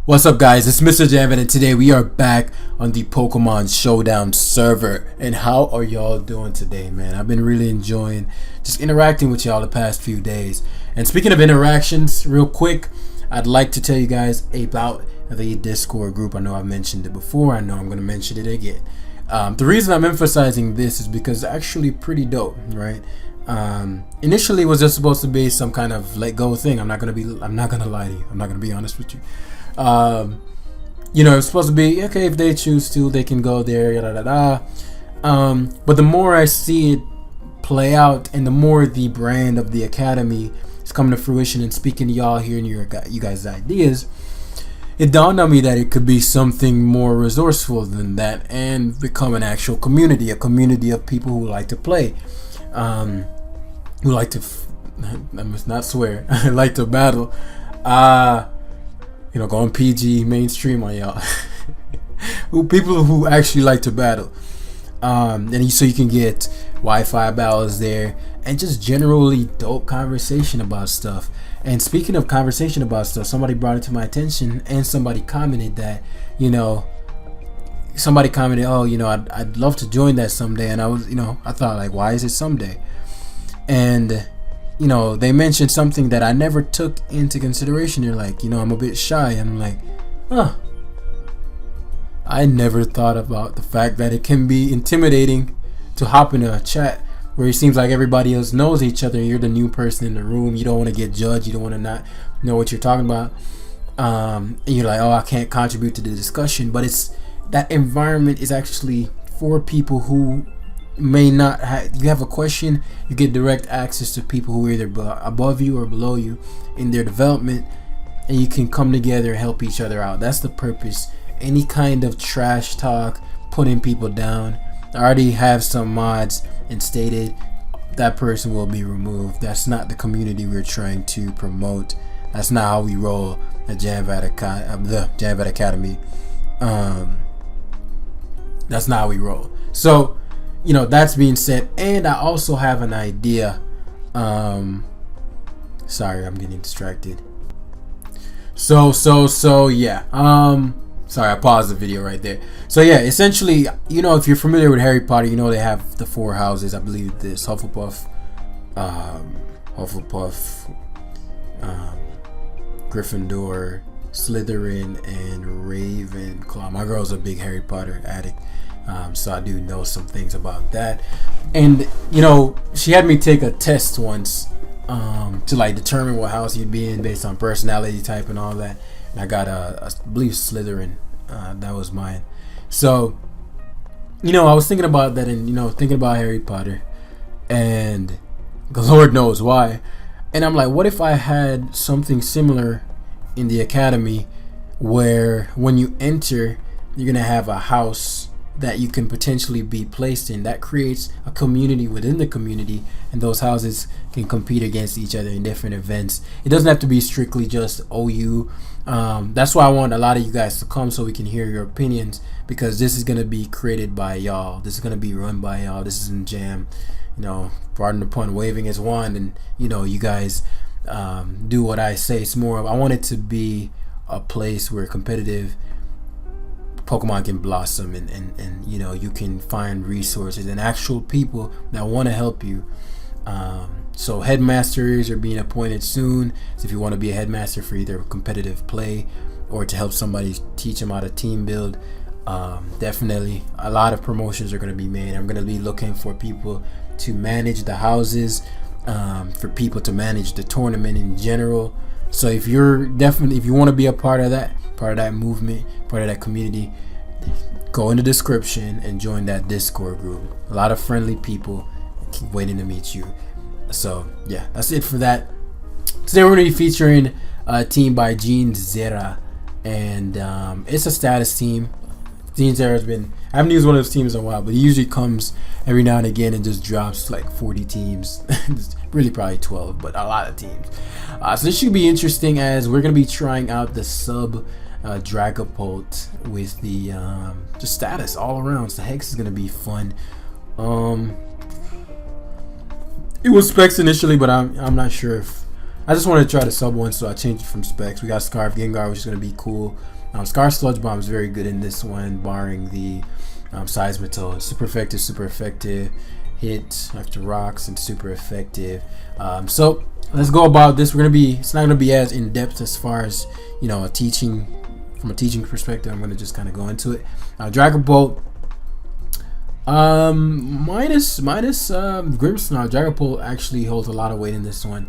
What's up, guys? It's Mrjamvad, and today we are back on the Pokemon Showdown server. And how are y'all doing today, man? I've been really enjoying just interacting with y'all the past few days. And speaking of interactions, real quick, I'd like to tell you guys about the Discord group. I know I've mentioned it before. I know I'm going to mention it again. The reason I'm emphasizing this is because it's actually pretty dope, right? Initially, it was just supposed to be some kind of let go thing. I'm not gonna lie to you. I'm not gonna be honest with you. It's supposed to be okay if they choose to, they can go there, yada da da. But the more I see it play out, and the more the brand of the academy is coming to fruition, and speaking to y'all, hearing you guys' ideas, it dawned on me that it could be something more resourceful than that, and become an actual community, a community of people who like to play, who like to, I must not swear, like to battle. Going PG mainstream on y'all. People who actually like to battle. So you can get Wi-Fi battles there, and just generally dope conversation about stuff. And speaking of conversation about stuff, somebody brought it to my attention, and somebody commented that, I'd love to join that someday. And I thought, like, why is it someday? And they mentioned something that I never took into consideration. They're like, I'm a bit shy. And I'm like, I never thought about the fact that it can be intimidating to hop in a chat where it seems like everybody else knows each other and you're the new person in the room. You don't want to get judged. You don't want to not know what you're talking about. And you're like, I can't contribute to the discussion. But it's that environment is actually for people who may not you have a question, you get direct access to people who are either above you or below you in their development, and you can come together and help each other out. That's the purpose. Any kind of trash talk, putting people down, I already have some mods and stated that person will be removed. That's not the community we're trying to promote. That's not how we roll at the Gengar Academy. That's not how we roll. So that's being said, and I also have an idea. Sorry, I'm getting distracted. Yeah. Sorry, I paused the video right there. So yeah, essentially, if you're familiar with Harry Potter, they have the 4 houses. I believe this Hufflepuff, Gryffindor, Slytherin, and Ravenclaw. My girl's a big Harry Potter addict. So I do know some things about that. And she had me take a test once to determine what house you'd be in based on personality type and all that. And I got I believe Slytherin. That was mine. So I was thinking about that, and thinking about Harry Potter, and the Lord knows why. And I'm like, what if I had something similar in the academy, where when you enter, you're gonna have a house that you can potentially be placed in. That creates a community within the community, and those houses can compete against each other in different events. It doesn't have to be strictly just OU. That's why I want a lot of you guys to come, so we can hear your opinions, because this is going to be created by y'all. This is going to be run by y'all. This isn't jam, pardon the pun, waving his wand, and you guys do what I say. It's more of, I want it to be a place where competitive Pokemon can blossom, and you can find resources and actual people that want to help you. So headmasters are being appointed soon. So if you want to be a headmaster for either competitive play or to help somebody teach them how to team build, definitely a lot of promotions are going to be made. I'm going to be looking for people to manage the houses, for people to manage the tournament in general. So if you want to be a part of that movement, part of that community, go in the description and join that Discord group. A lot of friendly people keep waiting to meet you. So yeah, that's it for that. Today we're going to be featuring a team by Gene Zera, and it's a status team. Gene Zera's I haven't used one of those teams in a while, but he usually comes every now and again and just drops like 40 teams. Really probably 12, but a lot of teams. So this should be interesting, as we're going to be trying out the sub Dragapult with the just status all around. So the Hex is going to be fun. It was specs initially, but I'm not sure if I just wanted to try the sub one, so I changed it from specs. We got Scarf Gengar, which is going to be cool. Scarf Sludge Bomb is very good in this one, barring the Seismitoad. Super effective. Hit after rocks and super effective. So let's go about this. It's not gonna be as in depth as far as from a teaching perspective. I'm gonna just kind of go into it. Dragapult minus Grimsnarl. Dragapult actually holds a lot of weight in this one.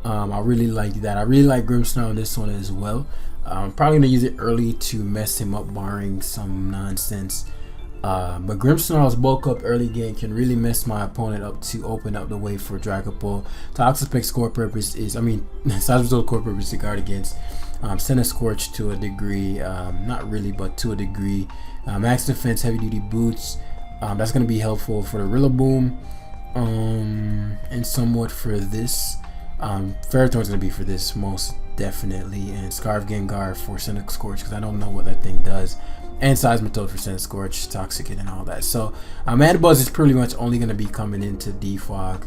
I really like that. I really like Grimsnarl in this one as well. I'm probably gonna use it early to mess him up, barring some nonsense. But Grimsnarl's bulk up early game can really mess my opponent up to open up the way for Dragapult. Toxapex core purpose is, Seismitoad core purpose to guard against Senna Scorch to a degree, not really, but to a degree. Max defense, heavy duty boots, that's going to be helpful for the Rillaboom, and somewhat for this. Ferrothorn's going to be for this most definitely, and Scarf Gengar for Senna Scorch because I don't know what that thing does. And Seismitoad for Senna Scorch, Toxic and all that. So Mandibuzz is pretty much only going to be coming into Defog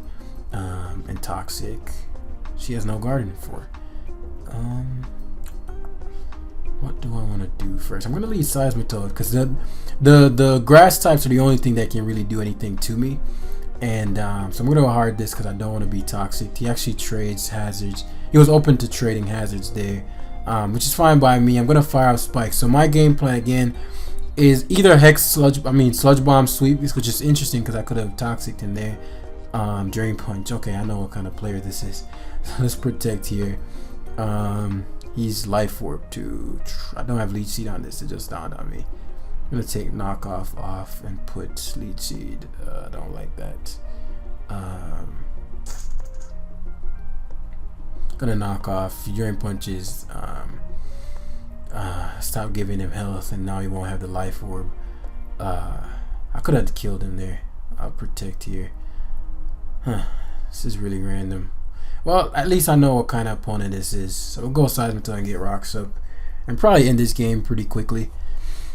and Toxic. She has no Garden for. What do I want to do first? I'm going to leave Seismitoad because the grass types are the only thing that can really do anything to me. And so I'm going to go hard this because I don't want to be Toxic. He actually trades hazards. He was open to trading hazards there. Which is fine by me. I'm gonna fire out Spike. So my game plan again is either Sludge Bomb Sweep, which is interesting because I could have Toxic in there. Drain Punch. Okay, I know what kind of player this is. Let's Protect here. He's Life Orb too. I don't have Leech Seed on this. It just dawned on me. I'm gonna take Knockoff off and put Leech Seed. I don't like that. Gonna knock off Drain Punches. Stop giving him health, and now he won't have the Life Orb. I could have killed him there. I'll Protect here. This is really random. Well, at least I know what kind of opponent this is. So we'll go Seismitoad and get Rocks up, and probably end this game pretty quickly.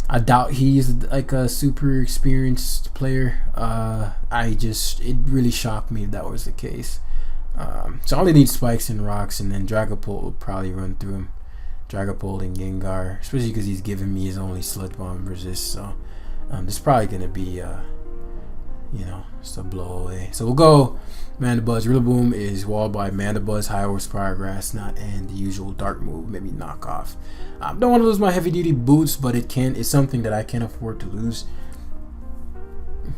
I doubt he's like a super experienced player. It really shocked me if that was the case. So I only need Spikes and Rocks, and then Dragapult will probably run through him. Dragapult and Gengar, especially because he's giving me his only Sludge Bomb resist. So this is probably gonna be just a blow away. So we'll go Mandibuzz. Rillaboom is walled by Mandibuzz, High Horsepower Grass Knot, and the usual Dark move, maybe Knockoff. Don't want to lose my heavy duty boots, but it's something that I can't afford to lose.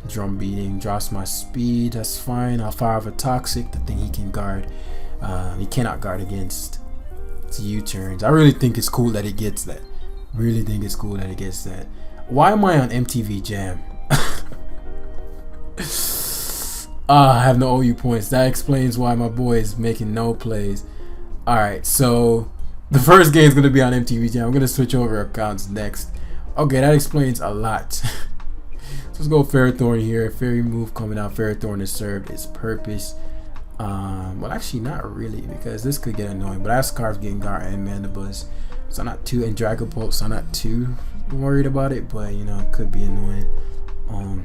Drum Beating drops my speed. That's fine. I'll fire off a Toxic, the thing he can guard. He cannot guard against U-turns. I really think it's cool that he gets that. Why am I on MTV Jam? I have no OU points. That explains why my boy is making no plays. Alright, so the first game is going to be on MTV Jam. I'm going to switch over accounts next. Okay, that explains a lot. Let's go Ferrothorn here. Fairy move coming out. Ferrothorn has served its purpose. Well, actually not really, because this could get annoying. But I have Scarf Gengar and Mandibuzz, so I'm not too, and Dragapult, so I'm not too worried about it. But it could be annoying.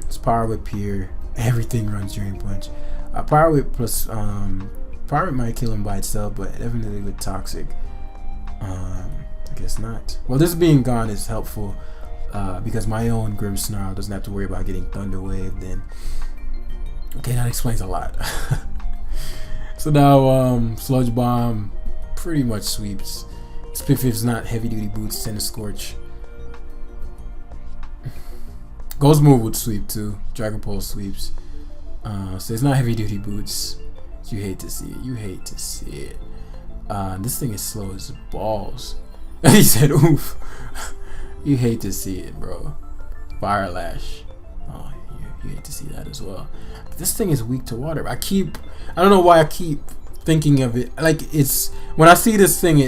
It's Power Whip here. Everything runs Drain Punch. Power Whip plus Power Whip might kill him by itself, but definitely with Toxic. I guess not. Well, this being gone is helpful. Because my own Grimsnarl doesn't have to worry about getting Thunder Wave, then okay, that explains a lot. So now Sludge Bomb pretty much sweeps. Spiff's not heavy duty boots, Senna Scorch. Ghost Move would sweep too. Dragapult sweeps. So it's not heavy duty boots. You hate to see it. This thing is slow as balls. He said oof. You hate to see it, bro. Fire Lash. Oh, you hate to see that as well. This thing is weak to water. I don't know why I keep thinking of it. Like, it's, when I see this thing,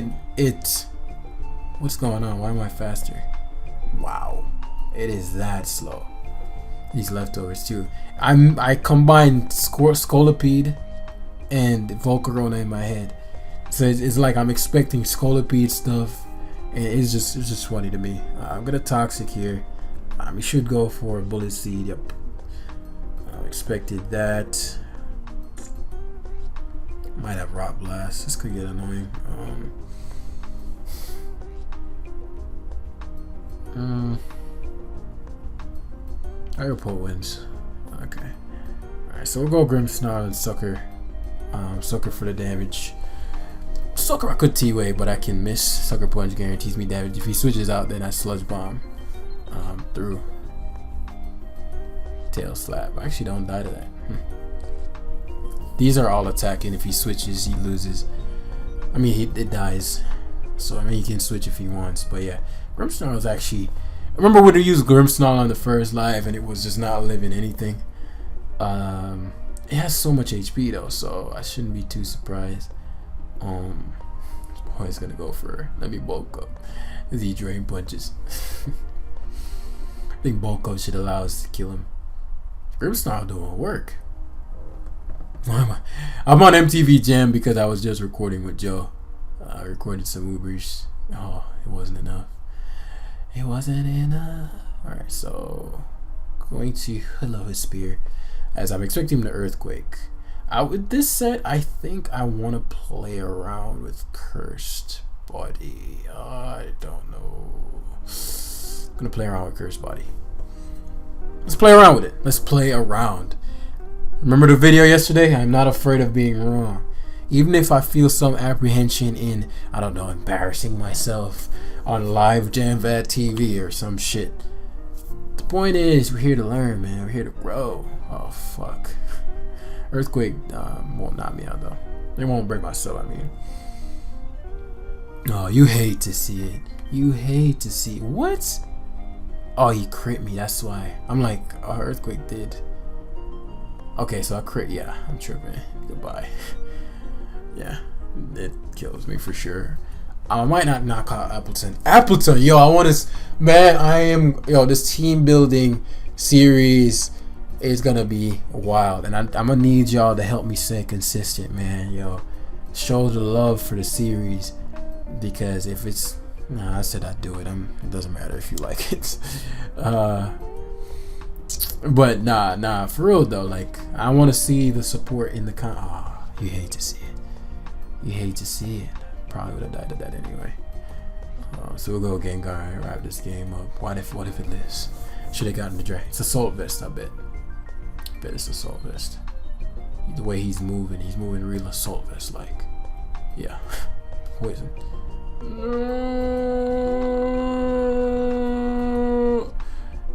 what's going on? Why am I faster? Wow. It is that slow. These leftovers too. I combined Scolipede and Volcarona in my head. So it's like I'm expecting Scolipede stuff. And it's just funny to me. I'm gonna Toxic here. We should go for a Bullet Seed. Yep. Expected that. Might have Rock Blast. This could get annoying. Dragapult wins. Okay. Alright, so we'll go Grimsnarl and Sucker. Sucker for the damage. Sucker I could T-Way, but I can miss. Sucker Punch guarantees me damage. If he switches out, then I Sludge Bomb through. Tail Slap. I actually don't die to that. These are all attacking. If he switches, he loses. I mean, it dies. So, I mean, he can switch if he wants. But yeah, Grimsnarl is actually... I remember when we used Grimsnarl on the first live and it was just not living anything. It has so much HP though, so I shouldn't be too surprised. Boy's gonna go for... Let me bulk up. He drain punches. I think bulk up should allow us to kill him. Grimsnarl doing work. I'm on MTV Jam because I was just recording with Joe. I recorded some Ubers. Oh, it wasn't enough. It wasn't enough. Alright, so going to Wilo Wisp spear as I'm expecting the Earthquake. With this set, I think I want to play around with Cursed Body. I don't know. I'm gonna play around with Cursed Body. Let's play around with it. Let's play around. Remember the video yesterday? I'm not afraid of being wrong. Even if I feel some apprehension in, I don't know, embarrassing myself on live Mrjamvad TV or some shit. The point is, we're here to learn, man. We're here to grow. Oh, fuck. Earthquake won't knock me out, though. It won't break my soul, I mean. Oh, you hate to see it. You hate to see it. What? Oh, he crit me. That's why. I'm like, oh, Earthquake did. Okay, so I crit. Yeah, I'm tripping. Goodbye. Yeah, it kills me for sure. I might not knock out Appleton. Appleton, yo, I want to, man. Yo, this team building series is gonna be wild, and I'm gonna need y'all to help me stay consistent, man. Yo, show the love for the series, because if it's, I said I'd do it. It doesn't matter if you like it. But nah, for real though. Like, I want to see the support in the you hate to see it. You hate to see it. Probably would have died to that anyway. So we'll go Gengar and wrap this game up. What if it lives? Should have gotten the Drake. It's Assault Vest, I bet. I bet it's Assault Vest. The way he's moving real Assault Vest like. Yeah. Poison.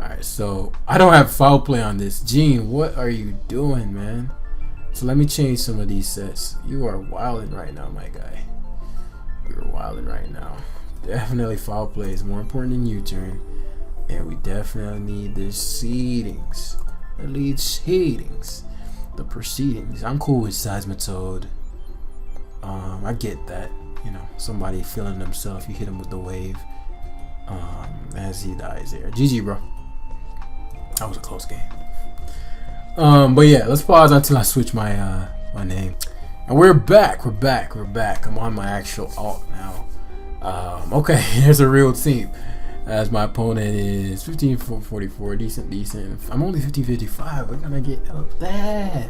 Alright, so I don't have foul play on this. Gene, what are you doing, man? So let me change some of these sets. You are wilding right now, my guy. You're wilding right now. Definitely foul play is more important than U-turn. And we definitely need the seedings. The lead seedings. The proceedings. I'm cool with Seismitoad. I get that. You know, somebody feeling themselves. You hit him with the wave. As he dies there. GG, bro. That was a close game. But yeah, let's pause until I switch my my name. And we're back. I'm on my actual alt now. Okay, here's a real team. As my opponent is 1544, decent. I'm only 1555. We're gonna get up there.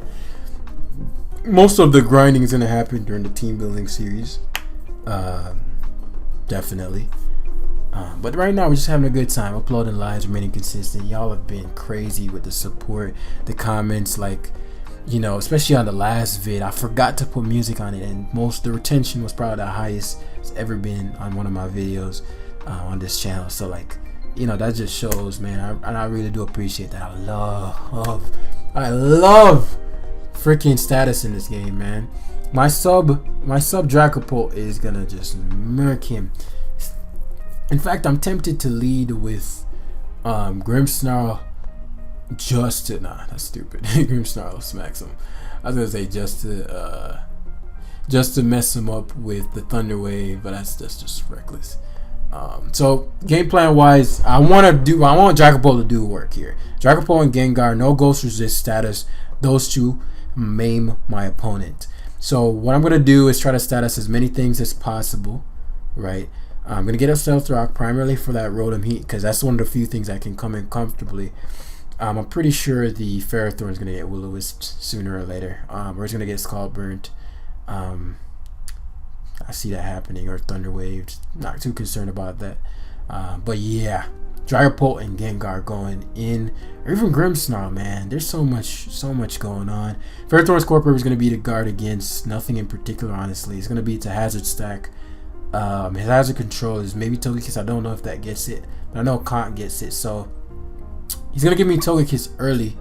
Most of the grinding is gonna happen during the team building series. Definitely. But right now we're just having a good time. Uploading lives, remaining consistent. Y'all have been crazy with the support, the comments, like, you know, especially on the last vid. I forgot to put music on it, and the retention was probably the highest it's ever been on one of my videos on this channel. So, like, you know, that just shows, man. I really do appreciate that. I love freaking status in this game, man. My sub Dragapult is gonna just murk him. In fact, I'm tempted to lead with Grimsnarl just to... Nah, that's stupid. Grimsnarl smacks him. I was gonna say just to mess him up with the Thunder Wave, but that's just reckless. So game plan wise, I want Dragapult to do work here. Dragapult and Gengar, no Ghost Resist status. Those two maim my opponent. So what I'm gonna do is try to status as many things as possible, right? I'm going to get a Stealth Rock primarily for that Rotom Heat, because that's one of the few things that can come in comfortably. I'm pretty sure the Ferrothorn is going to get Wilo Wisp sooner or later. Or it's going to get Scald Burnt. I see that happening, or Thunder Wave. Not too concerned about that. But yeah, Dragapult and Gengar going in, or even Grimsnarl, man. There's so much going on. Ferrothorn Scorpion is going to be the guard against nothing in particular, honestly. It's going to be to hazard stack. His hazard control is maybe Togekiss. I don't know if that gets it, but I know Conk gets it. So he's going to give me Togekiss early.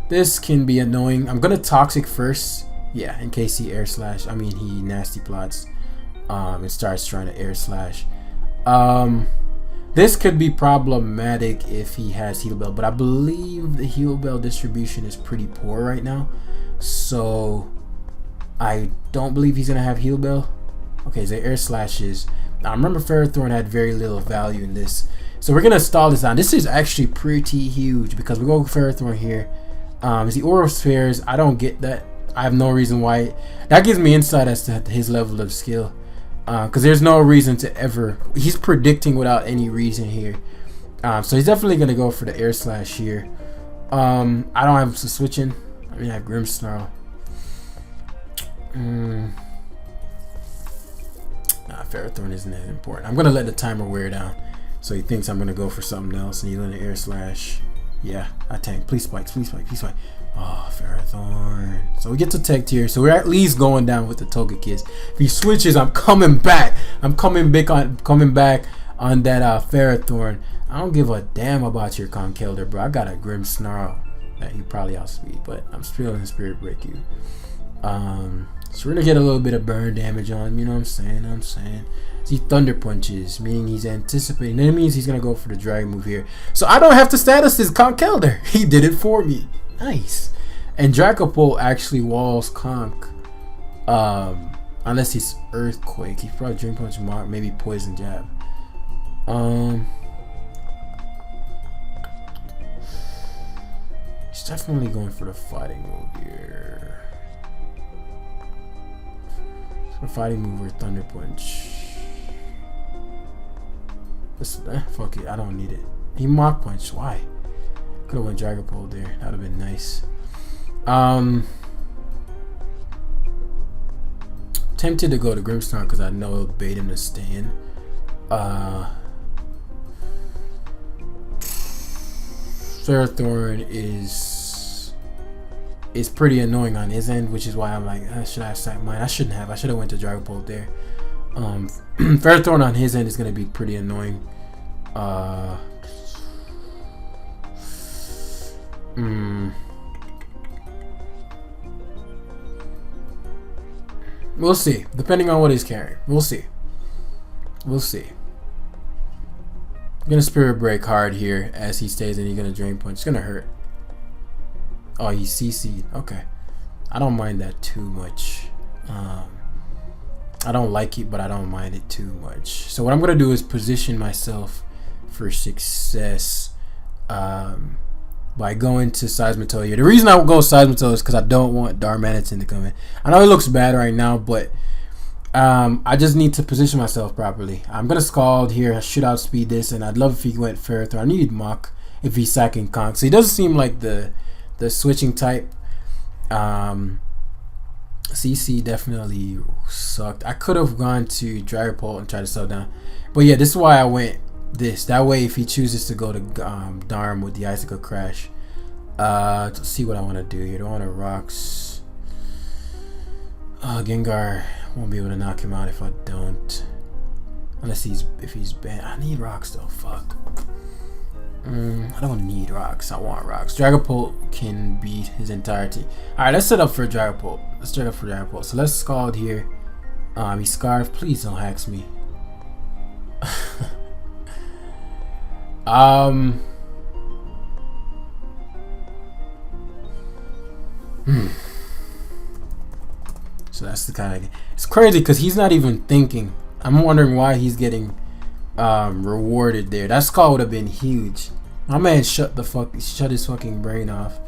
This can be annoying. I'm going to Toxic first. Yeah, in case he he nasty plots. And starts trying to air slash. This could be problematic if he has Heal Bell, but I believe the Heal Bell distribution is pretty poor right now, so I don't believe he's gonna have Heal Bell. Okay, so air slashes. Now remember, Ferrothorn had very little value in this, so we're gonna stall this down. This is actually pretty huge because we go with Ferrothorn here. Is the Aura Spheres? I don't get that. I have no reason why. That gives me insight as to his level of skill. Because there's no reason to ever. He's predicting without any reason here. So he's definitely going to go for the air slash here. I don't have to switching. I mean, I have Grimmsnarl. Ferrothorn isn't that important. I'm going to let the timer wear down. So he thinks I'm going to go for something else. And he's going to air slash. Yeah, I tank. Please spike, please spike, please spike. Oh, Ferrothorn. So we get to Tech Tier. So we're at least going down with the Togekiss. If he switches, I'm coming back. I'm coming back on that Ferrothorn. I don't give a damn about your Conkeldurr, bro. I got a Grimmsnarl that you probably outspeed, but I'm still in Spirit Break you. So we're gonna get a little bit of burn damage on him. You know what I'm saying? See, Thunder Punches, meaning he's anticipating. That means he's gonna go for the Dragon move here. So I don't have to status his Conkeldurr. He did it for me. Nice. And Dragapult actually walls Conk. Unless he's Earthquake. He's probably Dream Punch, Mark, maybe Poison Jab. He's definitely going for the fighting move here. So fighting move or Thunder Punch. Fuck it, I don't need it. He Mach Punch. Why? Could have went Dragapult there. That would have been nice. Tempted to go to Grimmsnarl because I know it'll bait him to stay in. Ferrothorn is pretty annoying on his end, which is why I'm like, should I sack mine? I shouldn't have. I should have went to Dragapult there. Ferrothorn on his end is going to be pretty annoying. We'll see. Depending on what he's carrying. We'll see. I'm gonna Spirit Break hard here as he stays in. He's gonna Drain Punch. It's gonna hurt. Oh, he's CC'd. Okay. I don't mind that too much. I don't like it, but I don't mind it too much. So what I'm gonna do is position myself for success by going to Seismitoad here. The reason I go Seismitoad is because I don't want Darmanitan to come in. I know it looks bad right now, but I just need to position myself properly. I'm gonna Scald here. I should outspeed this, and I'd love if he went Ferrothorn. I need Mach if he's sacking Conk. So he doesn't seem like the switching type. CC definitely sucked. I could have gone to Dragapult and tried to slow down, but yeah, this is why I went this. That way, if he chooses to go to Darm with the Icicle Crash, let's see what I want to do here. Do I want to Rocks? Gengar won't be able to knock him out if I don't. Unless if he's banned. I need Rocks though. Fuck. I don't need Rocks. I want Rocks. Dragapult can beat his entirety. Alright, let's set up for Dragapult. So let's Scald here. He Scarf. Please don't Hax me. So that's the kind of. It's crazy because he's not even thinking. I'm wondering why he's getting rewarded there. That Scald would have been huge. My man shut his fucking brain off,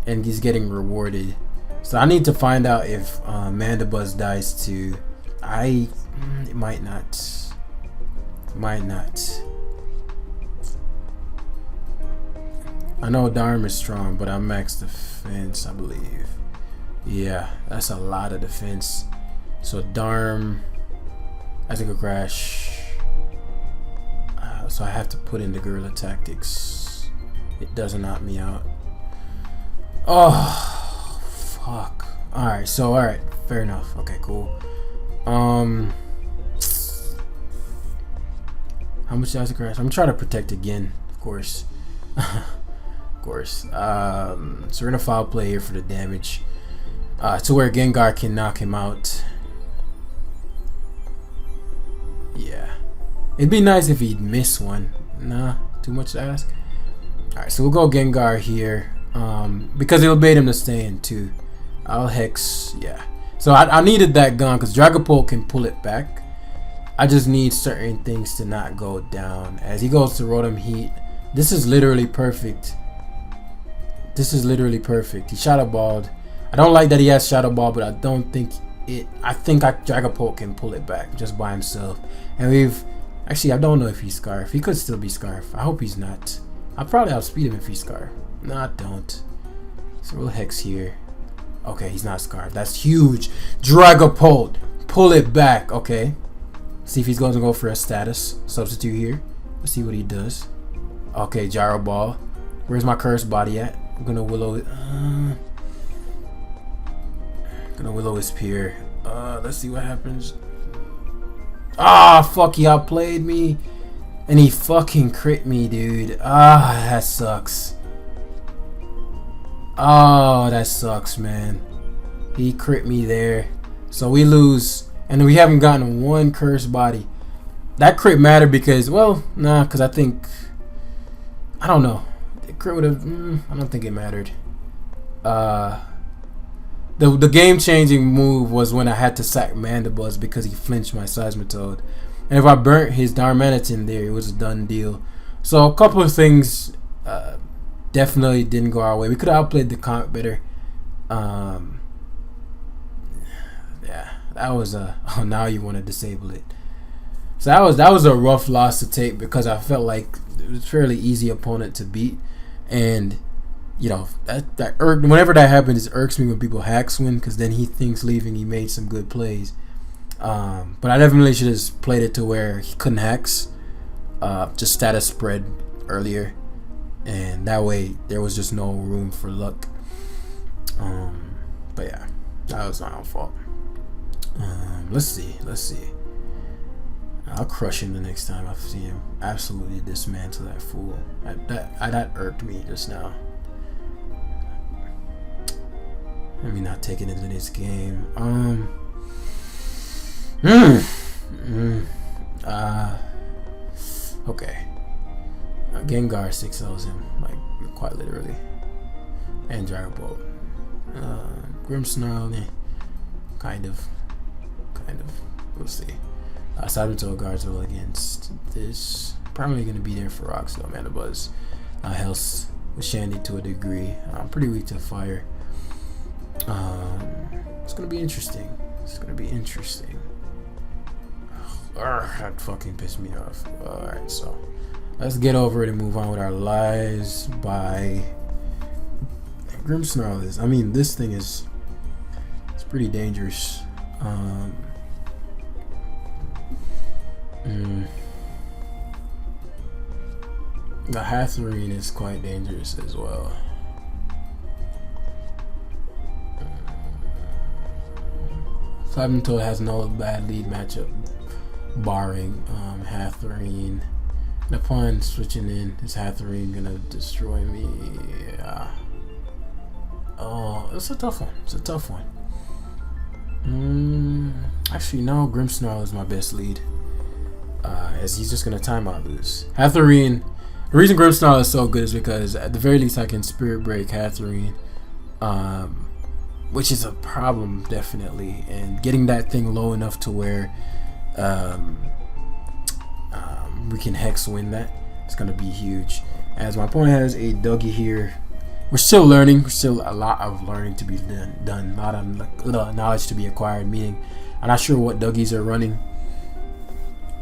and he's getting rewarded. So I need to find out if Mandibuzz dies too. It might not. I know Darm is strong, but I'm max defense, I believe. Yeah, that's a lot of defense. So Darm, I think a crash. So I have to put in the Gorilla Tactics. It doesn't knock me out. Oh, fuck. Alright, so alright, fair enough. Okay, cool. How much does it crash? I'm trying to protect again, of course. Of course. So we're gonna foul play here for the damage. To where Gengar can knock him out. Yeah. It'd be nice if he'd miss one. Nah, too much to ask. Alright, so we'll go Gengar here. Because it'll bait him to stay in too. I'll Hex, yeah. So I needed that gun because Dragapult can pull it back. I just need certain things to not go down. As he goes to Rotom Heat. This is literally perfect. This is literally perfect. He Shadow Balled. I don't like that he has Shadow Ball, but I don't think it. I think Dragapult can pull it back just by himself. And we've actually, I don't know if he's Scarf. He could still be Scarf. I hope he's not. I'll probably outspeed him if he's Scarf. No, I don't. So we'll Hex here. Okay, he's not Scarf. That's huge. Dragapult, pull it back. Okay. See if he's going to go for a status substitute here. Let's see what he does. Okay, Gyro Ball. Where's my Curse Body at? I'm gonna Willow Wisp here. Let's see what happens. Ah, fuck, he outplayed me. And he fucking crit me, dude. Ah, that sucks. Oh, that sucks, man. He crit me there. So we lose. And we haven't gotten one Curse Body. That crit mattered because, well, nah, because I think, I don't know. The crit would have, I don't think it mattered. The game-changing move was when I had to sack Mandibuzz because he flinched my Seismitoad. And if I burnt his Darmanitan there, it was a done deal. So a couple of things definitely didn't go our way. We could have outplayed the comp better. Yeah, that was a. Oh, now you want to disable it. So that was a rough loss to take because I felt like it was a fairly easy opponent to beat, and you know that whenever that happens, it irks me when people hack swing because then he thinks leaving he made some good plays. But I definitely should have played it to where he couldn't hacks, just status spread earlier, and that way there was just no room for luck. But yeah, that was my own fault. Let's see. I'll crush him the next time I see him. Absolutely dismantle that fool. That irked me just now. Let me not take it into this game. Okay. Gengar 6-0s him, like quite literally. And Dragapult. Grimsnarl, kind of. We'll see. Saboteur guards will against this. Probably going to be there for Rocks though, Mandibuzz. Health with Shandy to a degree. I'm pretty weak to fire. It's going to be interesting. That fucking pissed me off. Alright, so let's get over it and move on with our lives. By Grimsnarl is, I mean, this thing is, it's pretty dangerous. The Hatherene is quite dangerous as well. Saboteur has no bad lead matchup, barring Hatherene. And upon switching in, is Hatherene gonna destroy me? Yeah. Oh, it's a tough one. Actually, no. Grimsnarl is my best lead. As he's just gonna timeout lose. Hatherene. The reason Grimsnarl is so good is because at the very least I can Spirit Break Hatherene, which is a problem definitely. And getting that thing low enough to where we can Hex win that, it's gonna be huge. As my opponent has a Dougie here. We're still learning. There's still a lot of learning to be done. A lot of knowledge to be acquired. Meaning, I'm not sure what Dougies are running.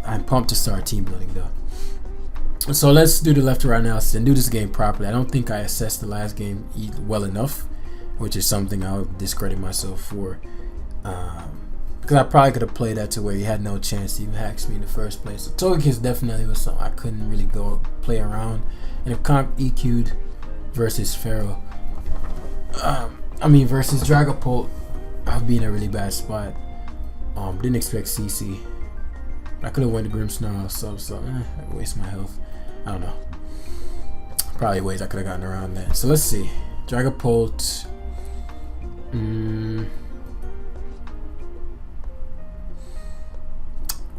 I'm pumped to start team building though. So let's do the left to right analysis and do this game properly. I don't think I assessed the last game well enough, which is something I would discredit myself for. Because I probably could have played that to where he had no chance to even hacks me in the first place. So Togekiss definitely was something I couldn't really go play around. And if Conk EQ'd versus Pharaoh, versus Dragapult, I'd be in a really bad spot. Didn't expect CC. I could have went to Grimsnarl so I waste my health. I don't know. Probably ways I could have gotten around that. So let's see. Dragapult.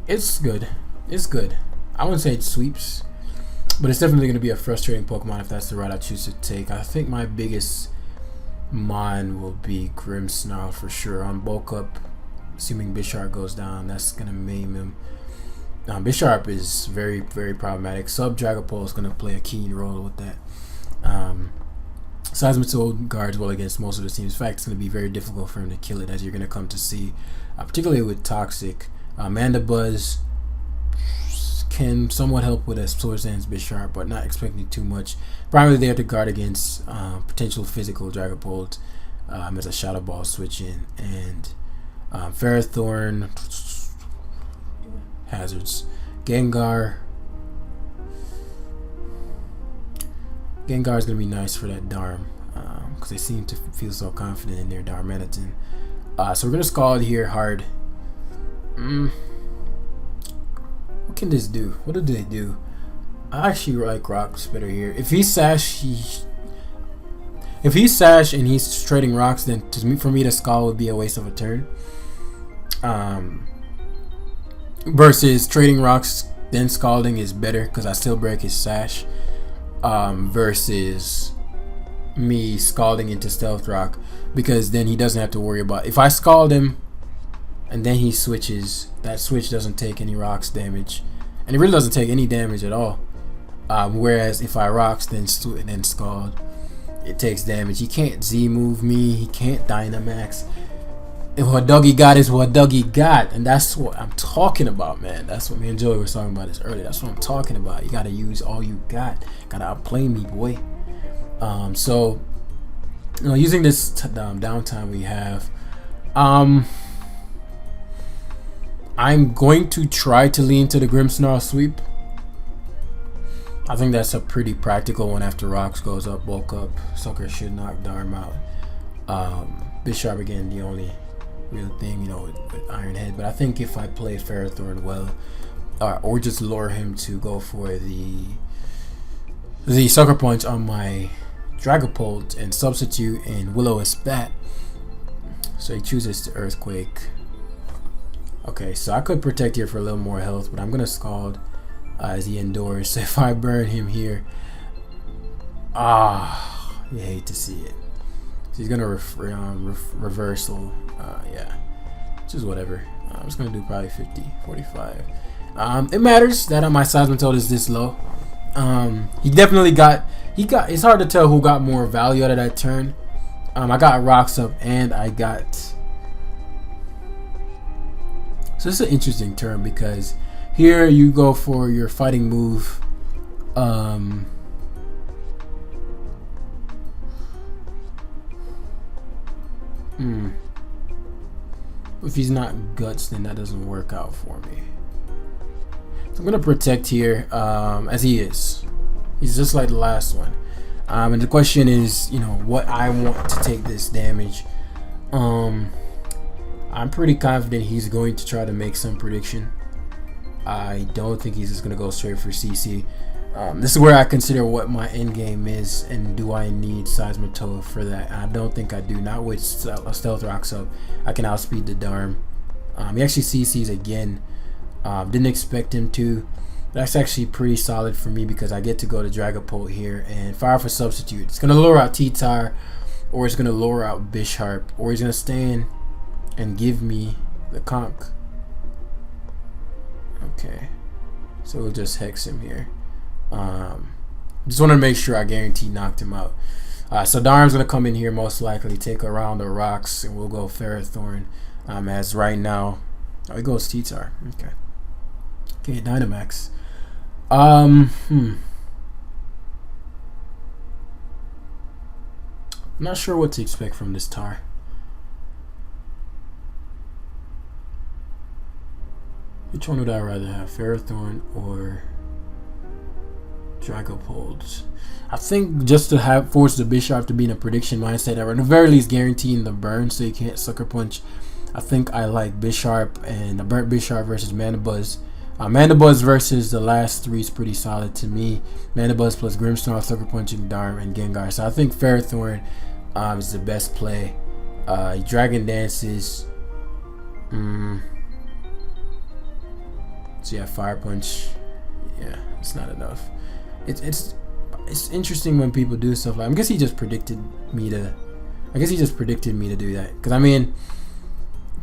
It's good. It's good. I wouldn't say it sweeps, but it's definitely going to be a frustrating Pokemon if that's the route I choose to take. I think my biggest mon will be Grimsnarl for sure. On bulk up, assuming Bisharp goes down, that's going to maim him. Bisharp is very, very problematic. Sub Dragapult is going to play a keen role with that. Seismitoad guards well against most of the teams. In fact, it's going to be very difficult for him to kill it, as you're going to come to see, particularly with Toxic. Mandibuzz can somewhat help with a Swords Dance Bisharp, but not expecting too much. Primarily there to guard against potential physical Dragapult as a Shadow Ball switch in, and Ferrothorn hazards. Gengar is going to be nice for that Darm because they seem to feel so confident in their Darmanitan. So we're going to Scald here hard. What can this do? What do they do? I actually like Rocks better here. If he's Sash, and he's trading Rocks, then for me to Scald would be a waste of a turn. Versus trading Rocks then Scalding is better because I still break his Sash. Versus me Scalding into Stealth Rock, because then he doesn't have to worry about, if I Scald him and then he switches, that switch doesn't take any Rocks damage, and it really doesn't take any damage at all. Whereas if I Rocks then Scald, it takes damage. He can't Z move me, he can't Dynamax. And what Dougie got is what Dougie got, and that's what I'm talking about, man. That's what me and Joey were talking about this earlier. That's what I'm talking about. You gotta use all you got. Gotta outplay me, boy. So using this downtime we have, I'm going to try to lean to the Grimsnarl sweep. I think that's a pretty practical one after Rocks goes up, bulk up. Sucker should knock Darm out. Bisharp again, the only real thing, with Iron Head. But I think if I play Ferrothorn well, or just lure him to go for the Sucker Punch on my Dragapult and substitute in Wilo Wisp that. So he chooses to Earthquake. Okay, so I could protect here for a little more health, but I'm gonna Scald as he endures. So if I burn him here, you hate to see it. So he's gonna reversal, yeah, which is whatever. I'm just gonna do probably 50, 45. It matters that my Seismitoad is this low. He definitely got. It's hard to tell who got more value out of that turn. I got Rocks up and I got. So this is an interesting turn because here you go for your fighting move. If he's not Guts, then that doesn't work out for me. So I'm gonna protect here, as he is. He's just like the last one. And the question is, what I want to take this damage. I'm pretty confident he's going to try to make some prediction. I don't think he's just gonna go straight for CC. This is where I consider what my end game is, and do I need Seismitoad for that? I don't think I do. Not with Stealth Rocks up. I can outspeed the Darm. He actually CCs again. Didn't expect him to. That's actually pretty solid for me because I get to go to Dragapult here and fire for substitute. It's gonna lure out T-Tar, or it's gonna lure out Bisharp, or he's gonna stand and give me the Conk. Okay, so we'll just hex him here. Just want to make sure I guarantee knocked him out. So Darm's gonna come in here most likely, take a round of Rocks, and we'll go Ferrothorn. As right now, it goes T-Tar. Okay, Dynamax. I'm not sure what to expect from this tar. Which one would I rather have, Ferrothorn or Dragapult? I think just to force the Bisharp to be in a prediction mindset, or at the very least guaranteeing the burn so you can't Sucker Punch. I think I like Bisharp, and the burnt Bisharp versus Mandibuzz. Mandibuzz versus the last three is pretty solid to me. Mandibuzz plus Grimsnarl, Sucker Punching, Darm, and Gengar. So I think Ferrothorn is the best play. Dragon Dances. So yeah, Fire Punch. Yeah, it's not enough. It's interesting when people do stuff like. I guess he just predicted me to. I guess he just predicted me to do that. Because I mean,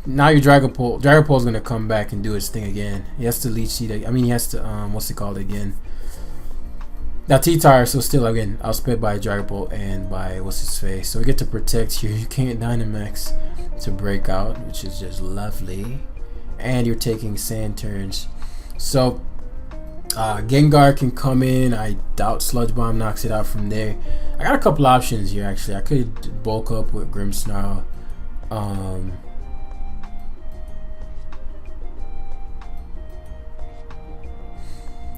now your Dragapult. Dragapult's gonna come back and do his thing again. He has to Leech Seed. I mean, he has to what's it called again? Now T-Tire. So still again, outsped by Dragapult and by what's his face. So we get to protect here. You can't Dynamax to break out, which is just lovely. And you're taking sand turns. So Gengar can come in. I doubt Sludge Bomb knocks it out from there. I got a couple options here actually. I could bulk up with Grimsnarl.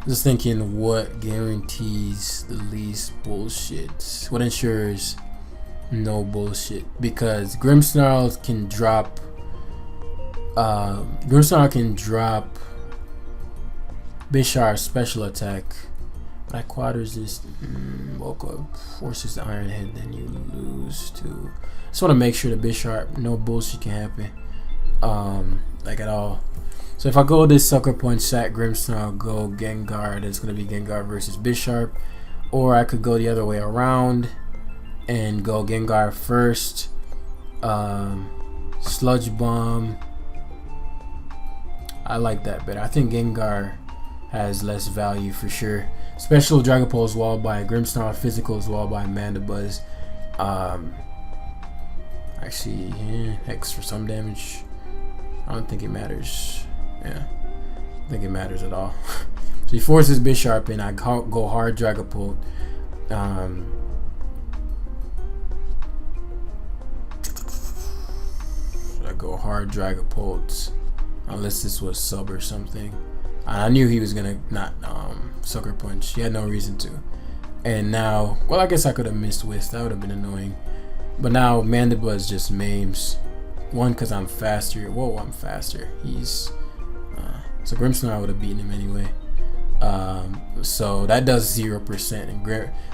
Just thinking what guarantees the least bullshit. What ensures no bullshit? Because Grimsnarl can drop. Grimsnarl can drop Bisharp's special attack. Black Quaders is woke up, forces the Iron Head, then you lose to. Just want to make sure the Bisharp, no bullshit can happen, like at all. So if I go this Sucker Punch, sack Grimsnarl, go Gengar, then it's gonna be Gengar versus Bisharp, or I could go the other way around and go Gengar first, Sludge Bomb. I like that better. I think Gengar has less value for sure. Special Dragapult is walled by Grimsnarl. Physical is walled by Mandibuzz. Actually, yeah, Hex for some damage. I don't think it matters. Yeah, I don't think it matters at all. So he forces Bisharp in. I go hard Dragapult. I go hard Dragapult. Unless this was sub or something. I knew he was gonna not Sucker Punch. He had no reason to. And now, well, I guess I could have missed Wisp. That would have been annoying. But now Mandibuzz just maims. One, because I'm faster. Whoa, I'm faster. He's so Grimsnarl would have beaten him anyway. So that does 0%. And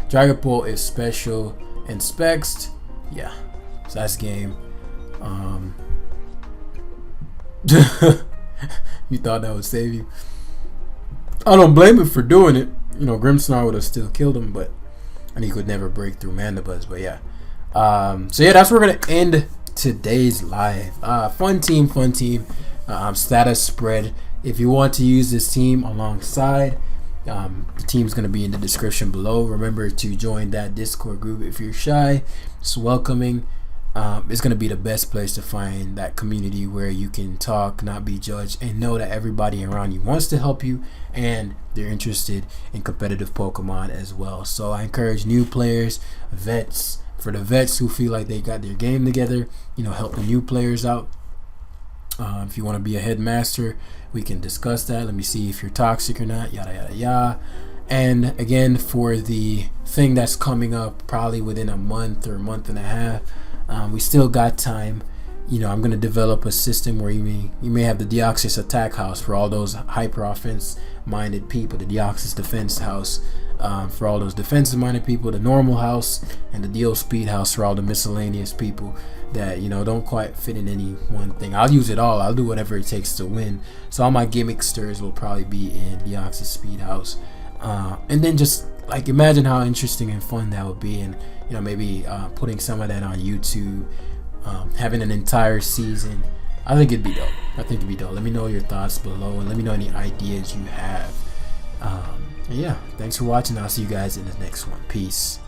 Dragapult is special and spexed. Yeah, so that's game. You thought that would save you? I don't blame him for doing it. You know, Grimsnarl would have still killed him, but and he could never break through Mandibuzz. But yeah, so yeah, that's where we're gonna end today's live. Fun team. Status spread. If you want to use this team alongside, the team's gonna be in the description below. Remember to join that Discord group if you're shy. It's welcoming. It's going to be the best place to find that community where you can talk, not be judged, and know that everybody around you wants to help you and they're interested in competitive Pokemon as well. So I encourage new players, vets, for the vets who feel like they got their game together, you know, help the new players out. If you want to be a headmaster, we can discuss that. Let me see if you're toxic or not, yada yada yada. And again, for the thing that's coming up probably within a month or a month and a half, we still got time. You know, I'm going to develop a system where you may have the Deoxys attack house for all those hyper offense minded people, the Deoxys defense house for all those defensive minded people, the normal house, and the Deal speed house for all the miscellaneous people that, you know, don't quite fit in any one thing. I'll use it all. I'll do whatever it takes to win. So all my gimmicksters will probably be in Deoxys speed house. And then just like imagine how interesting and fun that would be, and you know, maybe putting some of that on YouTube, having an entire season. I think it'd be dope. Let me know your thoughts below, and let me know any ideas you have. And yeah, thanks for watching. I'll see you guys in the next one. Peace.